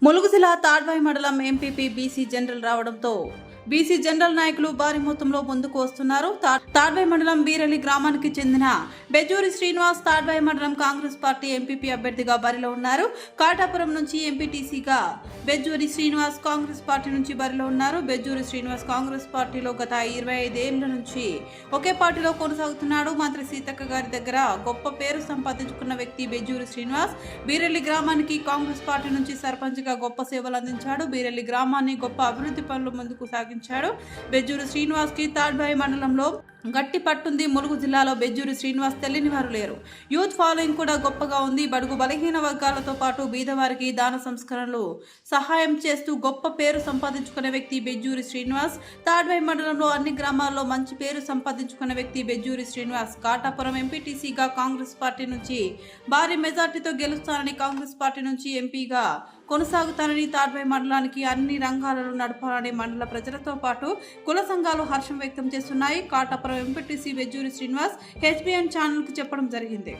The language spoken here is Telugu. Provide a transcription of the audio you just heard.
ములుగు జిల్లా తాడ్వాయి మండలం ఎంపీపీ బీసీ జనరల్ రావడంతో బీసీ జనరల్ నాయకులు భారీ మొత్తంలో ముందుకు వస్తున్నారు. తాడ్వాయి మండలం బీరెల్లి గ్రామానికి చెందిన బెజ్జూరి శ్రీనివాస్ తాడ్వాయి మండలం కాంగ్రెస్ పార్టీ ఎంపీపీ అభ్యర్థిగా బరిలో ఉన్నారు. కాటాపురం నుంచి ఎంపీటీసీగా బెజ్జూరి శ్రీనివాస్ కాంగ్రెస్ పార్టీ నుంచి బరిలో ఉన్నారు. బెజ్జూరి శ్రీనివాస్ కాంగ్రెస్ పార్టీలో గత 25 ఏళ్ల నుంచి ఒకే పార్టీలో కొనసాగుతున్నాడు. మంత్రి సీతక్క గారి దగ్గర గొప్ప పేరు సంపాదించుకున్న వ్యక్తి బెజ్జూరి శ్రీనివాస్. బీరెల్లి గ్రామానికి కాంగ్రెస్ పార్టీ నుంచి సర్పంచ్గా గొప్ప సేవలు అందించాడు. బీరెల్లి గ్రామాన్ని గొప్ప అభివృద్ధి పనులు ముందుకు సాగించాడు. బెజ్జూరి శ్రీనివాస్ కి తాడ్వాయి మండలంలో గట్టి పట్టుంది. ములుగు జిల్లాలో బెజ్జూరి శ్రీనివాస్ తెలియని వారు లేరు. యూత్ ఫాలోయింగ్ కూడా గొప్పగా ఉంది. బడుగు బలహీన వర్గాలతో పాటు బీదవారికి దాన సంస్కరణలు సహాయం చేస్తూ గొప్ప పేరు సంపాదించుకునే వ్యక్తి బెజ్జూరి శ్రీనివాస్. తాడ్వాయి మండలంలో అన్ని గ్రామాల్లో మంచి పేరు సంపాదించుకున్న వ్యక్తి బెజ్జూరి శ్రీనివాస్. కాటాపురం ఎంపీటీసీగా కాంగ్రెస్ పార్టీ నుంచి భారీ మెజార్టీతో గెలుస్తానని, కాంగ్రెస్ పార్టీ నుంచి ఎంపీగా కొనసాగుతానని, తాడ్వాయి మండలానికి అన్ని రంగాలను నడపాలని మండల ప్రజలతో పాటు కుల సంఘాలు హర్షం వ్యక్తం చేస్తున్నాయి. కాటాపురం ఎంపీటీసీ బెజ్జూరి శ్రీనివాస్ హెచ్బిఎన్ ఛానల్ కు చెప్పడం జరిగింది.